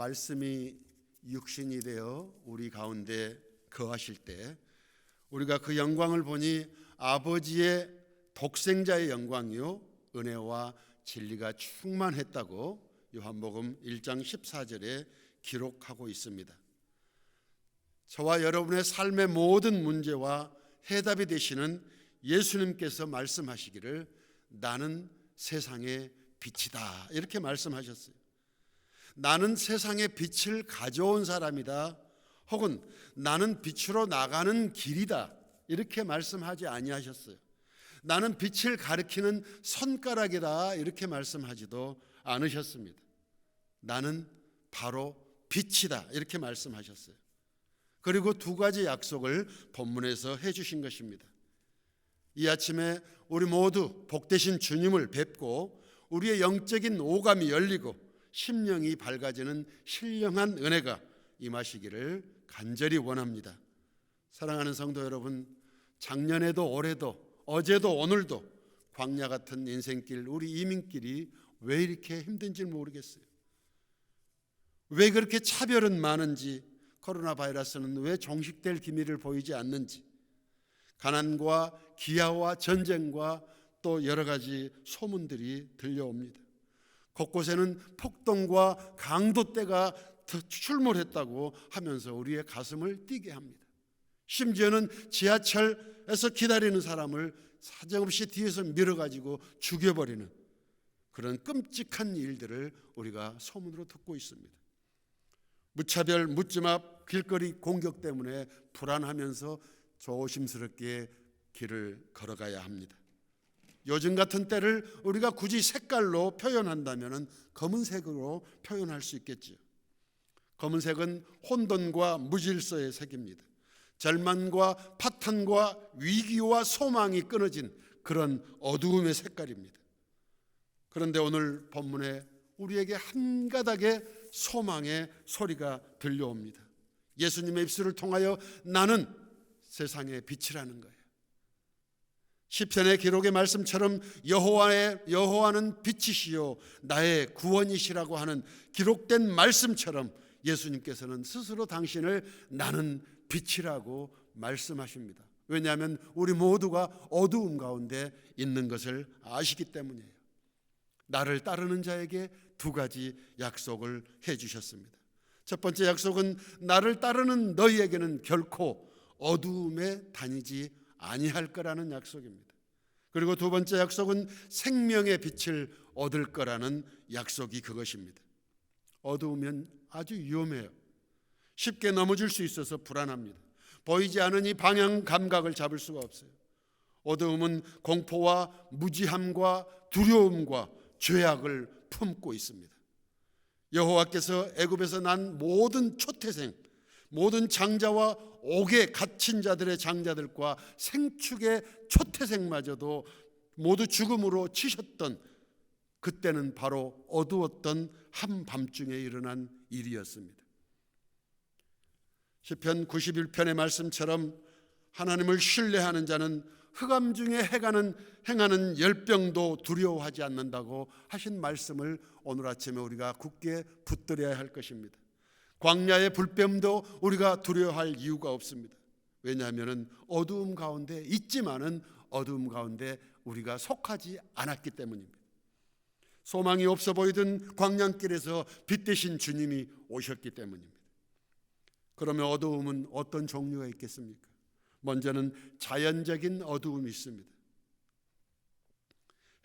말씀이 육신이 되어 우리 가운데 거하실 때 우리가 그 영광을 보니 아버지의 독생자의 영광이요 은혜와 진리가 충만했다고 요한복음 1장 14절에 기록하고 있습니다. 저와 여러분의 삶의 모든 문제와 해답이 되시는 예수님께서 말씀하시기를 나는 세상의 빛이다 이렇게 말씀하셨어요. 나는 세상의 빛을 가져온 사람이다 혹은 나는 빛으로 나가는 길이다 이렇게 말씀하지 아니하셨어요. 나는 빛을 가리키는 손가락이다 이렇게 말씀하지도 않으셨습니다. 나는 바로 빛이다 이렇게 말씀하셨어요. 그리고 두 가지 약속을 본문에서 해주신 것입니다. 이 아침에 우리 모두 복되신 주님을 뵙고 우리의 영적인 오감이 열리고 심령이 밝아지는 신령한 은혜가 임하시기를 간절히 원합니다. 사랑하는 성도 여러분, 작년에도 올해도 어제도 오늘도 광야 같은 인생길, 우리 이민길이 왜 이렇게 힘든지 모르겠어요. 왜 그렇게 차별은 많은지, 코로나 바이러스는 왜 종식될 기미를 보이지 않는지, 가난과 기아와 전쟁과 또 여러 가지 소문들이 들려옵니다. 곳곳에는 폭동과 강도떼가 출몰했다고 하면서 우리의 가슴을 뛰게 합니다. 심지어는 지하철에서 기다리는 사람을 사정없이 뒤에서 밀어가지고 죽여버리는 그런 끔찍한 일들을 우리가 소문으로 듣고 있습니다. 무차별 묻지마 길거리 공격 때문에 불안하면서 조심스럽게 길을 걸어가야 합니다. 요즘 같은 때를 우리가 굳이 색깔로 표현한다면 검은색으로 표현할 수 있겠지요. 검은색은 혼돈과 무질서의 색입니다. 절망과 파탄과 위기와 소망이 끊어진 그런 어두움의 색깔입니다. 그런데 오늘 본문에 우리에게 한 가닥의 소망의 소리가 들려옵니다. 예수님의 입술을 통하여 나는 세상의 빛이라는 거예요. 시편의 기록의 말씀처럼 여호와는 빛이시요 나의 구원이시라고 하는 기록된 말씀처럼 예수님께서는 스스로 당신을 나는 빛이라고 말씀하십니다. 왜냐하면 우리 모두가 어두움 가운데 있는 것을 아시기 때문이에요. 나를 따르는 자에게 두 가지 약속을 해주셨습니다. 첫 번째 약속은 나를 따르는 너희에게는 결코 어두움에 다니지 아니할 거라는 약속입니다. 그리고 두 번째 약속은 생명의 빛을 얻을 거라는 약속이 그것입니다. 어두우면 아주 위험해요. 쉽게 넘어질 수 있어서 불안합니다. 보이지 않으니 방향 감각을 잡을 수가 없어요. 어두움은 공포와 무지함과 두려움과 죄악을 품고 있습니다. 여호와께서 애굽에서 난 모든 초태생, 모든 장자와 옥에 갇힌 자들의 장자들과 생축의 초태생마저도 모두 죽음으로 치셨던 그때는 바로 어두웠던 한밤중에 일어난 일이었습니다. 시편 91편의 말씀처럼 하나님을 신뢰하는 자는 흑암 중에 행하는 열병도 두려워하지 않는다고 하신 말씀을 오늘 아침에 우리가 굳게 붙들어야 할 것입니다. 광야의 불뱀도 우리가 두려워할 이유가 없습니다. 왜냐하면 어두움 가운데 있지만은 어두움 가운데 우리가 속하지 않았기 때문입니다. 소망이 없어 보이던 광야길에서 빛 되신 주님이 오셨기 때문입니다. 그러면 어두움은 어떤 종류가 있겠습니까? 먼저는 자연적인 어두움이 있습니다.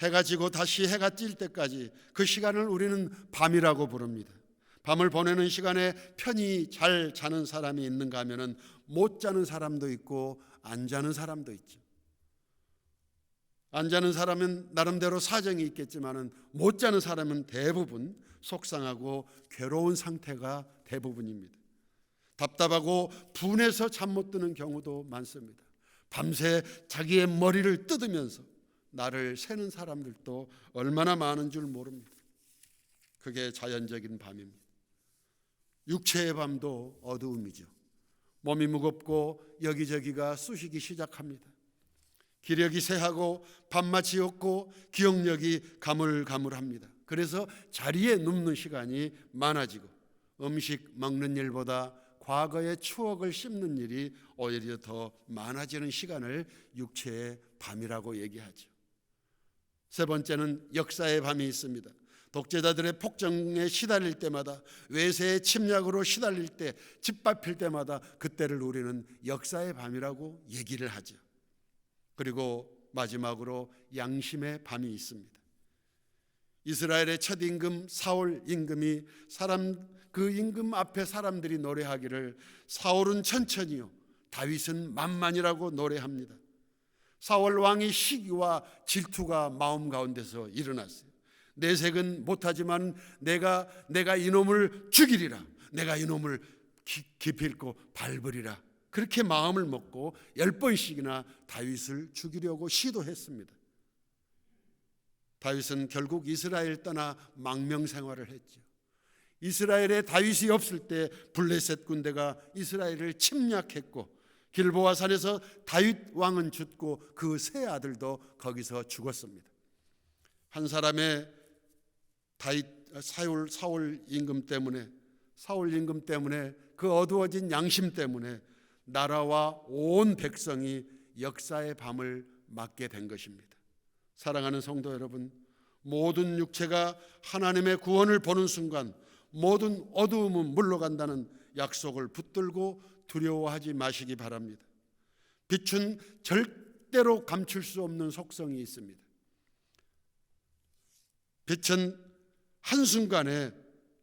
해가 지고 다시 해가 찔 때까지 그 시간을 우리는 밤이라고 부릅니다. 밤을 보내는 시간에 편히 잘 자는 사람이 있는가 하면은 못 자는 사람도 있고 안 자는 사람도 있죠. 안 자는 사람은 나름대로 사정이 있겠지만은 못 자는 사람은 대부분 속상하고 괴로운 상태가 대부분입니다. 답답하고 분해서 잠 못 드는 경우도 많습니다. 밤새 자기의 머리를 뜯으면서 나를 새는 사람들도 얼마나 많은 줄 모릅니다. 그게 자연적인 밤입니다. 육체의 밤도 어두움이죠. 몸이 무겁고 여기저기가 쑤시기 시작합니다. 기력이 쇠하고 밤맛이 없고 기억력이 가물가물합니다. 그래서 자리에 눕는 시간이 많아지고 음식 먹는 일보다 과거의 추억을 씹는 일이 오히려 더 많아지는 시간을 육체의 밤이라고 얘기하죠. 세 번째는 역사의 밤이 있습니다. 독재자들의 폭정에 시달릴 때마다, 외세의 침략으로 시달릴 때, 짓밟힐 때마다 그때를 우리는 역사의 밤이라고 얘기를 하죠. 그리고 마지막으로 양심의 밤이 있습니다. 이스라엘의 첫 임금 사울 임금이 그 임금 앞에 사람들이 노래하기를 사울은 천천히요 다윗은 만만이라고 노래합니다. 사울 왕이 시기와 질투가 마음 가운데서 일어났어요. 내색은 못하지만 내가 이놈을 죽이리라, 내가 이놈을 기필코 밟으리라, 그렇게 마음을 먹고 10번씩이나 다윗을 죽이려고 시도했습니다. 다윗은 결국 이스라엘 떠나 망명 생활을 했죠. 이스라엘에 다윗이 없을 때 블레셋 군대가 이스라엘을 침략했고, 길보아 산에서 다윗 왕은 죽고 그 세 아들도 거기서 죽었습니다. 한 사람의 사울 임금 때문에 그 어두워진 양심 때문에 나라와 온 백성이 역사의 밤을 맞게 된 것입니다. 사랑하는 성도 여러분, 모든 육체가 하나님의 구원을 보는 순간 모든 어두움은 물러간다는 약속을 붙들고 두려워하지 마시기 바랍니다. 빛은 절대로 감출 수 없는 속성이 있습니다. 빛은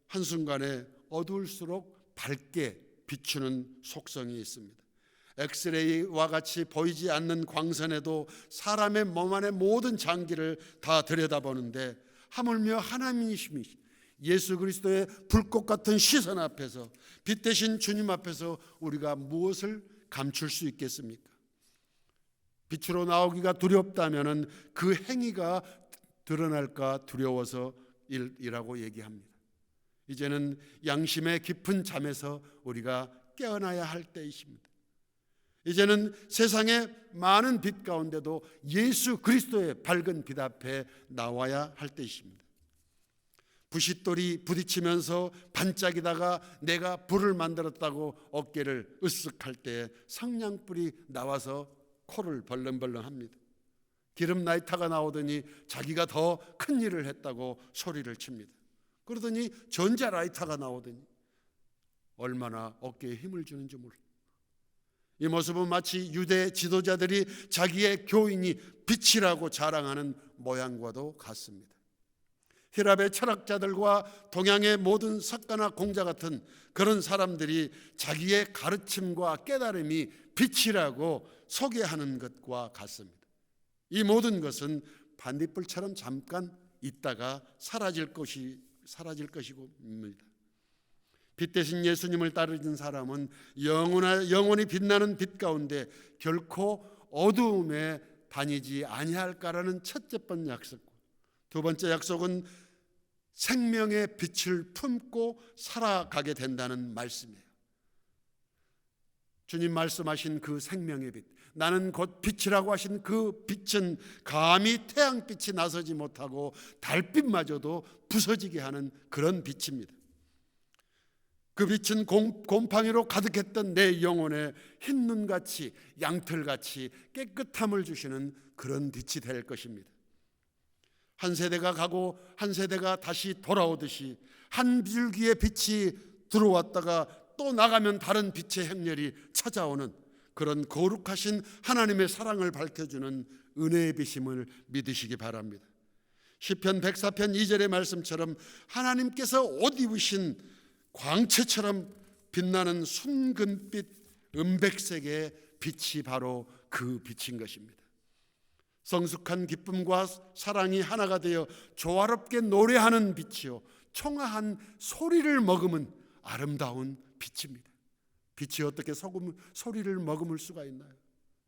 한순간에 어두울수록 밝게 비추는 속성이 있습니다. 엑스레이와 같이 보이지 않는 광선에도 사람의 몸 안의 모든 장기를 다 들여다보는데, 하물며 하나님이심이 예수 그리스도의 불꽃 같은 시선 앞에서, 빛 대신 주님 앞에서 우리가 무엇을 감출 수 있겠습니까? 빛으로 나오기가 두렵다면 그 행위가 드러날까 두려워서 이라고 얘기합니다. 이제는 양심의 깊은 잠에서 우리가 깨어나야 할 때이십니다. 이제는 세상의 많은 빛 가운데도 예수 그리스도의 밝은 빛 앞에 나와야 할 때이십니다. 부싯돌이 부딪히면서 반짝이다가 내가 불을 만들었다고 어깨를 으쓱할 때 성냥불이 나와서 코를 벌렁벌렁 합니다. 기름 라이터가 나오더니 자기가 더 큰 일을 했다고 소리를 칩니다. 그러더니 전자 라이터가 나오더니 얼마나 어깨에 힘을 주는지 몰라요. 이 모습은 마치 유대 지도자들이 자기의 교인이 빛이라고 자랑하는 모양과도 같습니다. 히랍의 철학자들과 동양의 모든 석가나 공자 같은 그런 사람들이 자기의 가르침과 깨달음이 빛이라고 소개하는 것과 같습니다. 이 모든 것은 반딧불처럼 잠깐 있다가 사라질 것이고입니다. 빛 대신 예수님을 따르는 사람은 영원히 빛나는 빛 가운데 결코 어두움에 다니지 아니할까라는 첫째 번 약속과 두 번째 약속은 생명의 빛을 품고 살아가게 된다는 말씀이에요. 주님 말씀하신 그 생명의 빛, 나는 곧 빛이라고 하신 그 빛은 감히 태양빛이 나서지 못하고 달빛마저도 부서지게 하는 그런 빛입니다. 그 빛은 곰팡이로 가득했던 내 영혼에 흰눈같이 양털같이 깨끗함을 주시는 그런 빛이 될 것입니다. 한 세대가 가고 한 세대가 다시 돌아오듯이 한 줄기의 빛이 들어왔다가 또 나가면 다른 빛의 행렬이 찾아오는 그런 거룩하신 하나님의 사랑을 밝혀주는 은혜의 빛임을 믿으시기 바랍니다. 시편 104편 2절의 말씀처럼 하나님께서 옷 입으신 광채처럼 빛나는 순금빛 은백색의 빛이 바로 그 빛인 것입니다. 성숙한 기쁨과 사랑이 하나가 되어 조화롭게 노래하는 빛이요 청아한 소리를 머금은 아름다운 빛입니다. 빛이 어떻게 소리를 머금을 수가 있나요?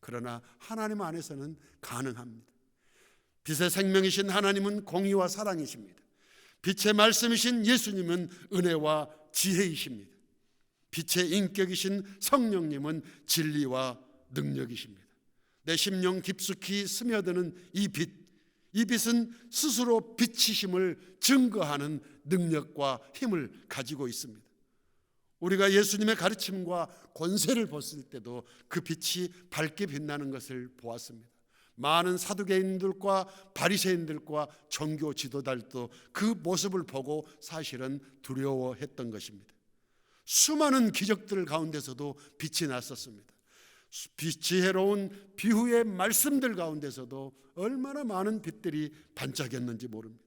그러나 하나님 안에서는 가능합니다. 빛의 생명이신 하나님은 공의와 사랑이십니다. 빛의 말씀이신 예수님은 은혜와 지혜이십니다. 빛의 인격이신 성령님은 진리와 능력이십니다. 내 심령 깊숙이 스며드는 이 빛은 스스로 빛이심을 증거하는 능력과 힘을 가지고 있습니다. 우리가 예수님의 가르침과 권세를 봤을 때도 그 빛이 밝게 빛나는 것을 보았습니다. 많은 사두개인들과 바리새인들과 종교 지도자들도 그 모습을 보고 사실은 두려워했던 것입니다. 수많은 기적들 가운데서도 빛이 났었습니다. 지혜로운 비후의 말씀들 가운데서도 얼마나 많은 빛들이 반짝였는지 모릅니다.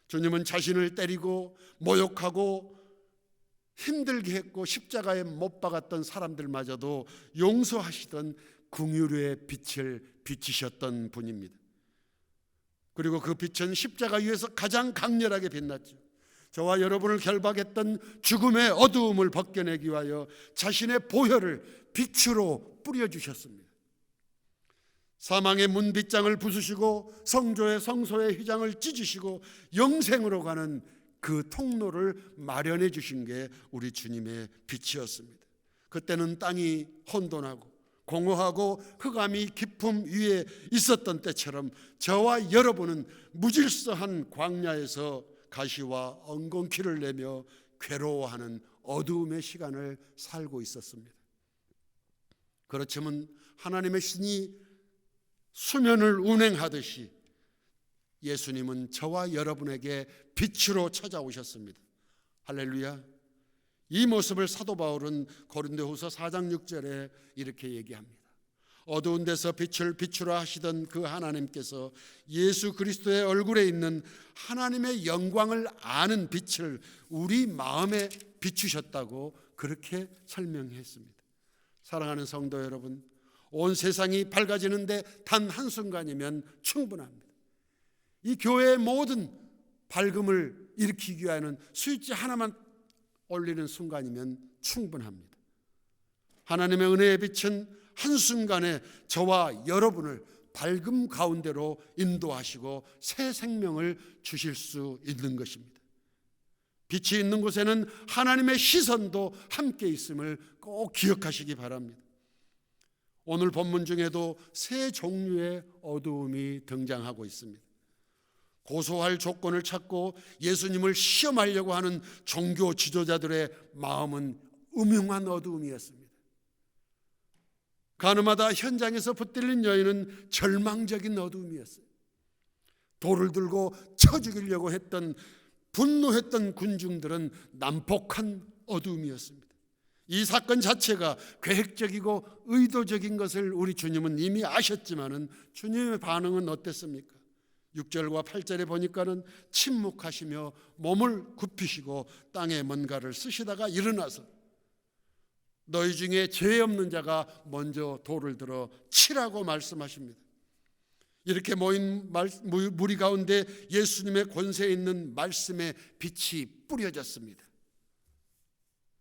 주님은 자신을 때리고 모욕하고 힘들게 했고 십자가에 못 박았던 사람들마저도 용서하시던 긍휼의 빛을 비치셨던 분입니다. 그리고 그 빛은 십자가 위에서 가장 강렬하게 빛났죠. 저와 여러분을 결박했던 죽음의 어두움을 벗겨내기 위하여 자신의 보혈을 빛으로 뿌려주셨습니다. 사망의 문빗장을 부수시고 성조의 성소의 휘장을 찢으시고 영생으로 가는 그 통로를 마련해 주신 게 우리 주님의 빛이었습니다. 그때는 땅이 혼돈하고 공허하고 흑암이 깊음 위에 있었던 때처럼 저와 여러분은 무질서한 광야에서 가시와 엉겅퀴를 내며 괴로워하는 어두움의 시간을 살고 있었습니다. 그렇지만 하나님의 신이 수면을 운행하듯이 예수님은 저와 여러분에게 빛으로 찾아오셨습니다. 할렐루야. 이 모습을 사도 바울은 고린도후서 4장 6절에 이렇게 얘기합니다. 어두운 데서 빛을 비추라 하시던 그 하나님께서 예수 그리스도의 얼굴에 있는 하나님의 영광을 아는 빛을 우리 마음에 비추셨다고 그렇게 설명했습니다. 사랑하는 성도 여러분, 온 세상이 밝아지는데 단 한순간이면 충분합니다. 이 교회의 모든 밝음을 일으키기 위하여는 스위치 하나만 올리는 순간이면 충분합니다. 하나님의 은혜의 빛은 한순간에 저와 여러분을 밝음 가운데로 인도하시고 새 생명을 주실 수 있는 것입니다. 빛이 있는 곳에는 하나님의 시선도 함께 있음을 꼭 기억하시기 바랍니다. 오늘 본문 중에도 세 종류의 어두움이 등장하고 있습니다. 고소할 조건을 찾고 예수님을 시험하려고 하는 종교 지도자들의 마음은 음흉한 어두움이었습니다. 가늠하다 현장에서 붙들린 여인은 절망적인 어두움이었어요. 돌을 들고 쳐 죽이려고 했던 분노했던 군중들은 난폭한 어두움이었습니다. 이 사건 자체가 계획적이고 의도적인 것을 우리 주님은 이미 아셨지만은 주님의 반응은 어땠습니까? 6절과 8절에 보니까는 침묵하시며 몸을 굽히시고 땅에 뭔가를 쓰시다가 일어나서 너희 중에 죄 없는 자가 먼저 돌을 들어 치라고 말씀하십니다. 이렇게 모인 무리 가운데 예수님의 권세에 있는 말씀의 빛이 뿌려졌습니다.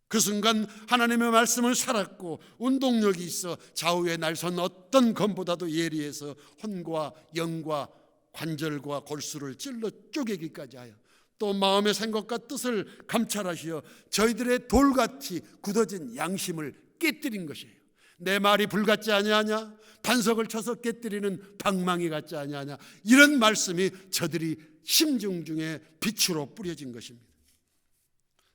그 순간 하나님의 말씀을 살았고 운동력이 있어 좌우에 날선 어떤 검보다도 예리해서 혼과 영과 관절과 골수를 찔러 쪼개기까지 하여 또 마음의 생각과 뜻을 감찰하시어 저희들의 돌같이 굳어진 양심을 깨뜨린 것이에요. 내 말이 불같지 아니하냐? 반석을 쳐서 깨뜨리는 방망이 같지 아니하냐? 이런 말씀이 저들이 심중 중에 빛으로 뿌려진 것입니다.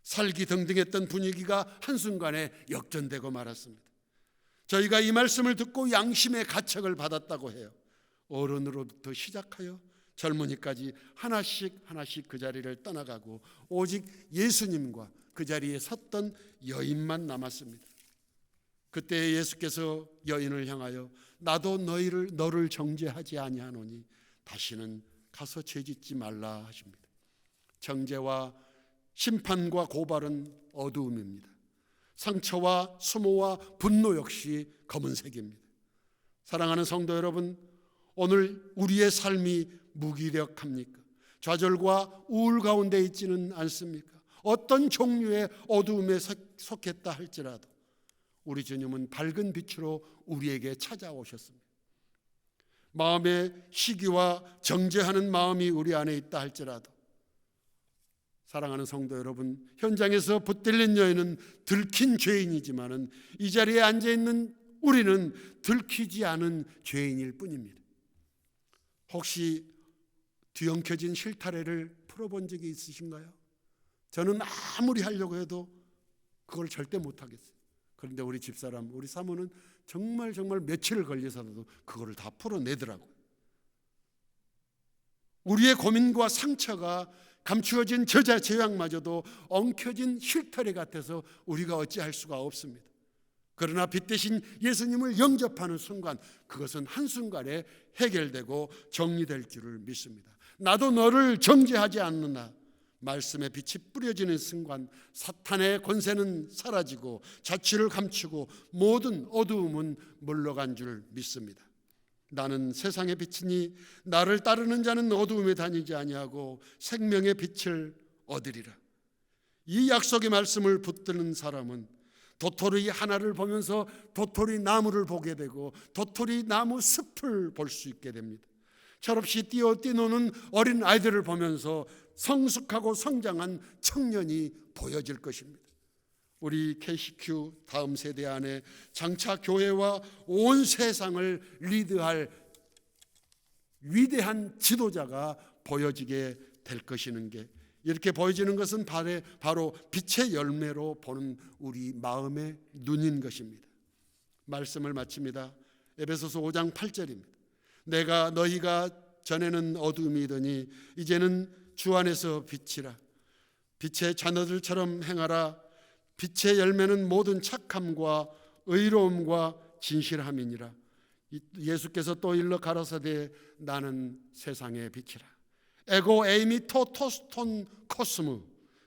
살기등등했던 분위기가 한순간에 역전되고 말았습니다. 저희가 이 말씀을 듣고 양심의 가책을 받았다고 해요. 어른으로부터 시작하여 젊은이까지 하나씩 그 자리를 떠나가고 오직 예수님과 그 자리에 섰던 여인만 남았습니다. 그때 예수께서 여인을 향하여 나도 너를 정죄하지 아니하노니 다시는 가서 죄짓지 말라 하십니다. 정죄와 심판과 고발은 어두움입니다. 상처와 수모와 분노 역시 검은색입니다. 사랑하는 성도 여러분, 오늘 우리의 삶이 무기력합니까? 좌절과 우울 가운데 있지는 않습니까? 어떤 종류의 어두움에 속했다 할지라도 우리 주님은 밝은 빛으로 우리에게 찾아오셨습니다. 마음의 시기와 정죄하는 마음이 우리 안에 있다 할지라도 사랑하는 성도 여러분, 현장에서 붙들린 여인은 들킨 죄인이지만은 이 자리에 앉아있는 우리는 들키지 않은 죄인일 뿐입니다. 혹시 뒤엉켜진 실타래를 풀어본 적이 있으신가요? 저는 아무리 하려고 해도 그걸 절대 못하겠어요. 그런데 우리 집사람, 우리 사모는 정말 며칠을 걸려서라도 그거를 다 풀어내더라고요. 우리의 고민과 상처가 감추어진 저자 제약마저도 엉켜진 실타래 같아서 우리가 어찌할 수가 없습니다. 그러나 빛 대신 예수님을 영접하는 순간 그것은 한순간에 해결되고 정리될 줄을 믿습니다. 나도 너를 정죄하지 않느나 말씀의 빛이 뿌려지는 순간 사탄의 권세는 사라지고 자취를 감추고 모든 어두움은 물러간 줄 믿습니다. 나는 세상의 빛이니 나를 따르는 자는 어두움에 다니지 아니하고 생명의 빛을 얻으리라. 이 약속의 말씀을 붙드는 사람은 도토리 하나를 보면서 도토리 나무를 보게 되고 도토리 나무 숲을 볼 수 있게 됩니다. 철없이 뛰노는 어린 아이들을 보면서 성숙하고 성장한 청년이 보여질 것입니다. 우리 KCQ 다음 세대 안에 장차 교회와 온 세상을 리드할 위대한 지도자가 보여지게 될 것이는 게, 이렇게 보여지는 것은 바로 빛의 열매로 보는 우리 마음의 눈인 것입니다. 말씀을 마칩니다. 에베소서 5장 8절입니다. 내가 너희가 전에는 어둠이더니 이제는 주 안에서 빛이라. 빛의 자녀들처럼 행하라. 빛의 열매는 모든 착함과 의로움과 진실함이니라. 예수께서 또 일러 가라사대 나는 세상의 빛이라. 에고 에이미 토토스톤 코스무,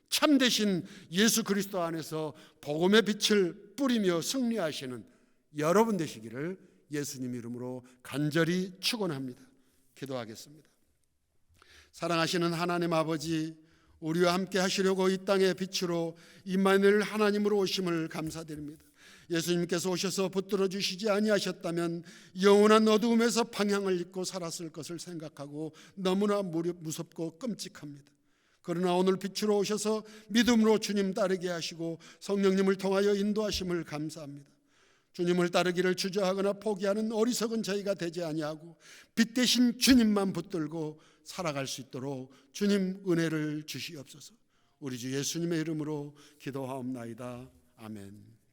참되신 예수 그리스도 안에서 복음의 빛을 뿌리며 승리하시는 여러분 되시기를 예수님 이름으로 간절히 축원합니다. 기도하겠습니다. 사랑하시는 하나님 아버지, 우리와 함께 하시려고 이 땅의 빛으로 임마누엘 하나님으로 오심을 감사드립니다. 예수님께서 오셔서 붙들어 주시지 아니하셨다면 영원한 어두움에서 방향을 잃고 살았을 것을 생각하고 너무나 무섭고 끔찍합니다. 그러나 오늘 빛으로 오셔서 믿음으로 주님 따르게 하시고 성령님을 통하여 인도하심을 감사합니다. 주님을 따르기를 주저하거나 포기하는 어리석은 저희가 되지 아니하고 빛 대신 주님만 붙들고 살아갈 수 있도록 주님 은혜를 주시옵소서. 우리 주 예수님의 이름으로 기도하옵나이다. 아멘.